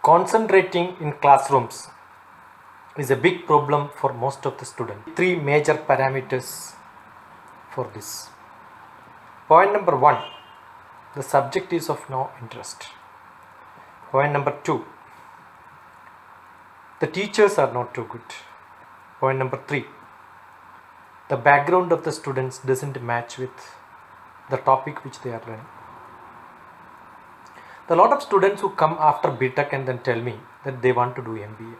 Concentrating in classrooms is a big problem for most of the students. Three major parameters for this. Point number 1, the subject is of no interest. Point number 2, the teachers are not too good. Point number 3, the background of the students doesn't match with the topic which they are learning. There are a lot of students who come after BTech and then tell me that they want to do MBA.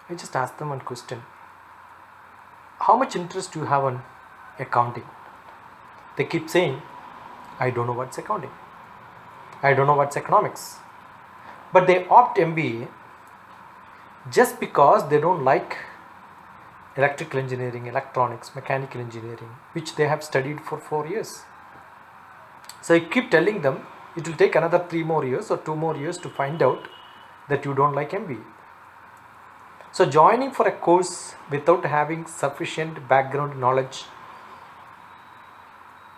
I just ask them one question. How much interest do you have on accounting? They keep saying, I don't know what's accounting. I don't know what's economics. But they opt MBA just because they don't like electrical engineering, electronics, mechanical engineering, which they have studied for 4 years. So I keep telling them it will take another 3 more years or 2 more years to find out that you don't like MBA. So joining for a course without having sufficient background knowledge,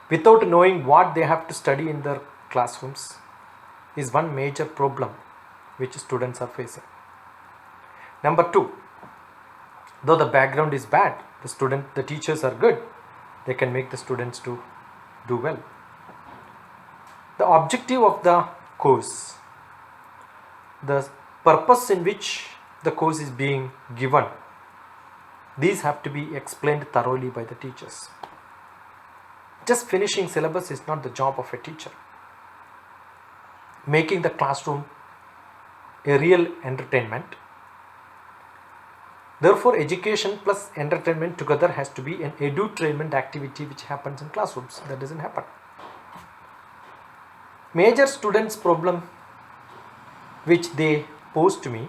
without knowing what they have to study in their classrooms, is one major problem which students are facing. Number 2, though the background is bad, the teachers are good, they can make the students to do well. The objective of the course, the purpose in which the course is being given, these have to be explained thoroughly by the teachers. Just finishing syllabus is not the job of a teacher. Making the classroom a real entertainment. Therefore, education plus entertainment together has to be an edutainment activity which happens in classrooms. That doesn't happen. Major students' problem which they pose to me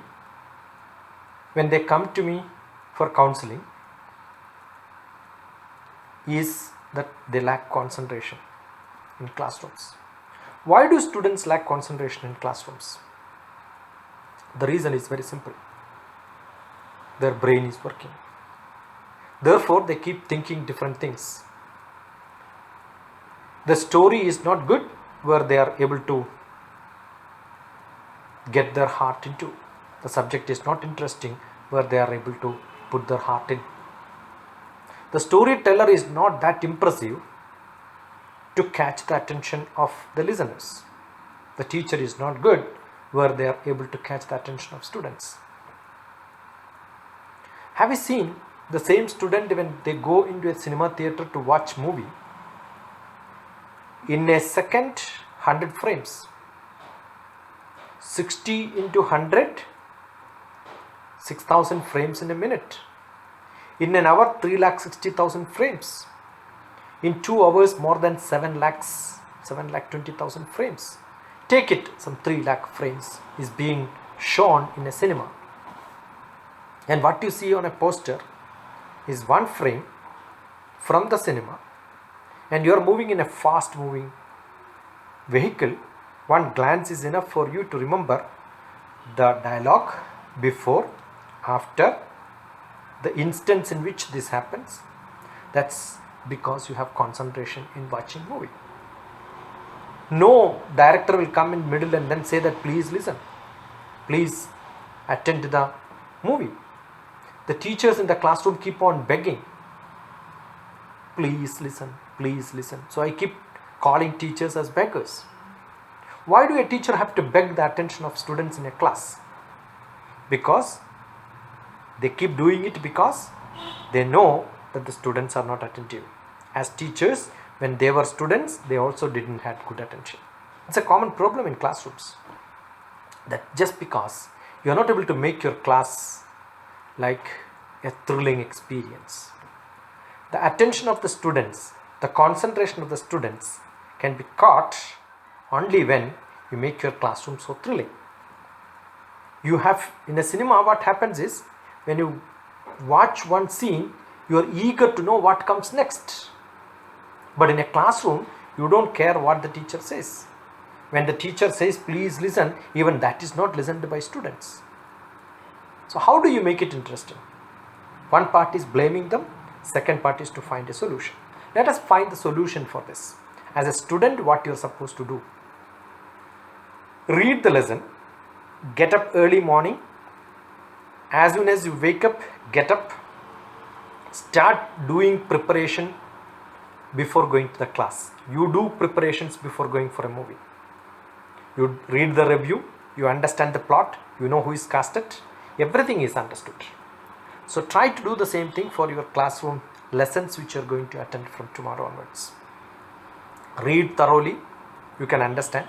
when they come to me for counseling is that they lack concentration in classrooms. Why do students lack concentration in classrooms? The reason is very simple. Their brain is working. Therefore, they keep thinking different things. The story is not good where they are able to get their heart into. The subject is not interesting where they are able to put their heart in. The storyteller is not that impressive to catch the attention of the listeners. The teacher is not good where they are able to catch the attention of students. Have you seen the same student when they go into a cinema theater to watch movie? In a second, 100 frames. 60 into 100, 6,000 frames in a minute. In an hour, 3,60,000 frames. In 2 hours, more than 7,20,000 frames. Take it, some 3 lakh frames is being shown in a cinema. And what you see on a poster is one frame from the cinema, and you are moving in a fast moving vehicle. One glance is enough for you to remember the dialogue before, after, the instance in which this happens. That's because you have concentration in watching movie. No director will come in middle and then say that please listen, please attend to the movie. The teachers in the classroom keep on begging, please listen, please listen. So I keep calling teachers as beggars. Why do a teacher have to beg the attention of students in a class? Because they keep doing it because they know that the students are not attentive. As teachers, when they were students, they also didn't have good attention. It's a common problem in classrooms, that just because you are not able to make your class like a thrilling experience, the attention of the students, the concentration of the students can be caught only when you make your classroom so thrilling. You have, in a cinema, what happens is, when you watch one scene, you are eager to know what comes next. But in a classroom, you don't care what the teacher says. When the teacher says, please listen, even that is not listened by students. So how do you make it interesting? One part is blaming them, second part is to find a solution. Let us find the solution for this. As a student, what you are supposed to do? Read the lesson, get up early morning. As soon as you wake up, get up, start doing preparation before going to the class. You do preparations before going for a movie. You read the review, you understand the plot, you know who is casted, everything is understood. So try to do the same thing for your classroom lessons which you are going to attend from tomorrow onwards. Read thoroughly, you can understand.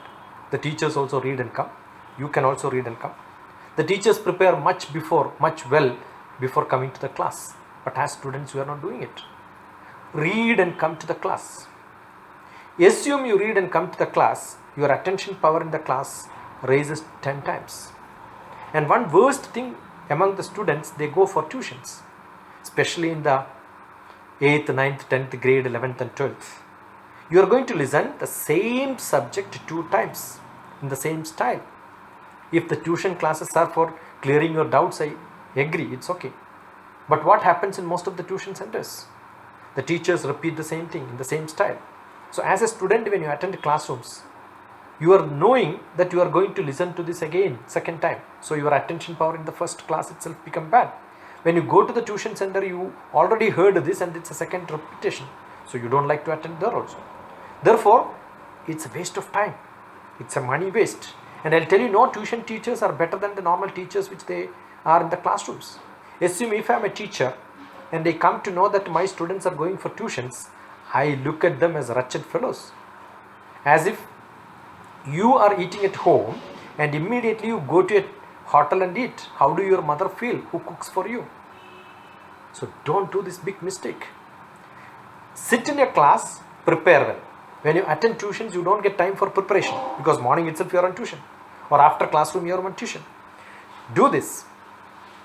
The teachers also read and come. You can also read and come. The teachers prepare much well before coming to the class. But as students, we are not doing it. Read and come to the class. Assume you read and come to the class, your attention power in the class raises 10 times. And one worst thing among the students, they go for tuitions, especially in the 8th, 9th, 10th grade, 11th and 12th. You are going to listen the same subject 2 times in the same style. If the tuition classes are for clearing your doubts, I agree, it's okay. But what happens in most of the tuition centers? The teachers repeat the same thing in the same style. So as a student, when you attend classrooms, you are knowing that you are going to listen to this again, second time. So your attention power in the first class itself become bad. When you go to the tuition center, you already heard this and it's a second repetition. So you don't like to attend there also. Therefore, it's a waste of time. It's a money waste. And I'll tell you, no tuition teachers are better than the normal teachers which they are in the classrooms. Assume if I'm a teacher and they come to know that my students are going for tuitions, I look at them as wretched fellows. As if you are eating at home and immediately you go to a hotel and eat. How do your mother feel who cooks for you? So don't do this big mistake. Sit in a class, prepare well. When you attend tuitions, you don't get time for preparation because morning itself you are on tuition or after classroom you are on tuition. Do this.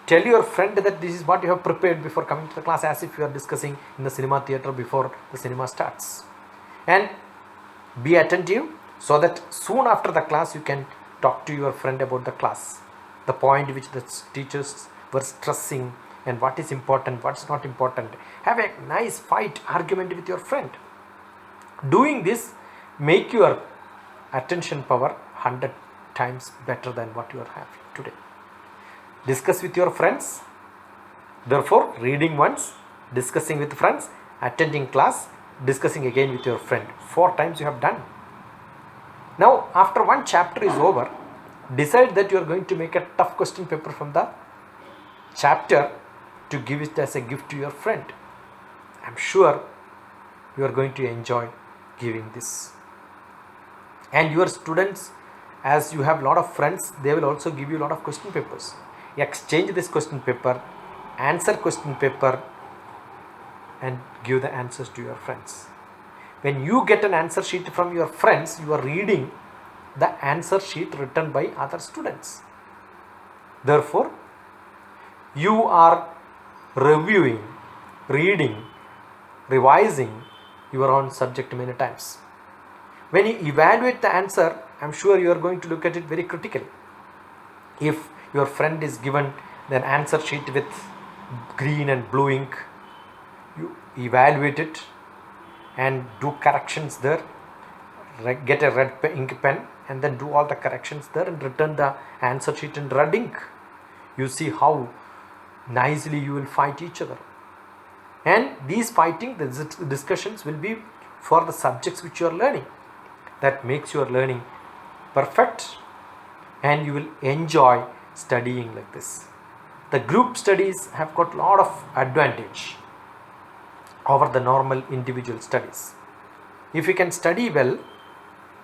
Tell your friend that this is what you have prepared before coming to the class, as if you are discussing in the cinema theatre before the cinema starts. And be attentive so that soon after the class you can talk to your friend about the class, the point which the teachers were stressing and what is important, what is not important. Have a nice fight, argument with your friend. Doing this make your attention power 100 times better than what you are having today. Discuss with your friends. Therefore, reading once, discussing with friends, attending class, discussing again with your friend. 4 times you have done. Now, after one chapter is over, decide that you are going to make a tough question paper from the chapter to give it as a gift to your friend. I am sure you are going to enjoy giving this. And your students, as you have a lot of friends, they will also give you a lot of question papers. Exchange this question paper, answer question paper and give the answers to your friends. When you get an answer sheet from your friends, you are reading the answer sheet written by other students. Therefore, you are reviewing, reading, revising your own subject many times. When you evaluate the answer, I am sure you are going to look at it very critically. If your friend is given an answer sheet with green and blue ink, you evaluate it and do corrections there. Get a red ink pen and then do all the corrections there and return the answer sheet in red ink. You see how nicely you will fight each other. And these fighting, the discussions will be for the subjects which you are learning. That makes your learning perfect and you will enjoy studying like this. The group studies have got a lot of advantage over the normal individual studies. If you can study well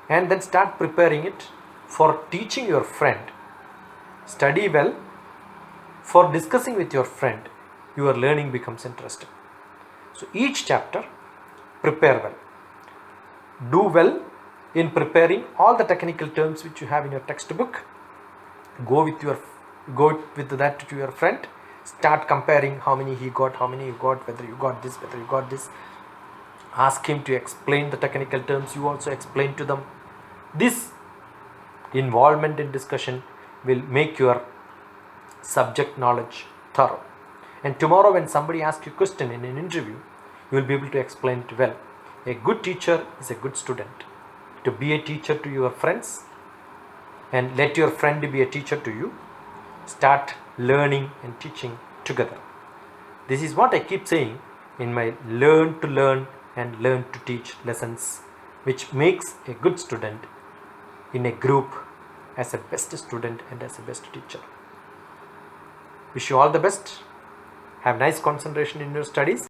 and then start preparing it for teaching your friend, study well for discussing with your friend, your learning becomes interesting. So each chapter, prepare well. Do well in preparing all the technical terms which you have in your textbook. Go with that to your friend. Start comparing how many he got, how many you got, whether you got this, whether you got this. Ask him to explain the technical terms. You also explain to them. This involvement in discussion will make your subject knowledge thorough. And tomorrow when somebody asks you a question in an interview, you will be able to explain it well. A good teacher is a good student. To be a teacher to your friends, and let your friend be a teacher to you. Start learning and teaching together. This is what I keep saying in my learn to learn and learn to teach lessons, which makes a good student in a group as a best student and as a best teacher. Wish you all the best. Have nice concentration in your studies.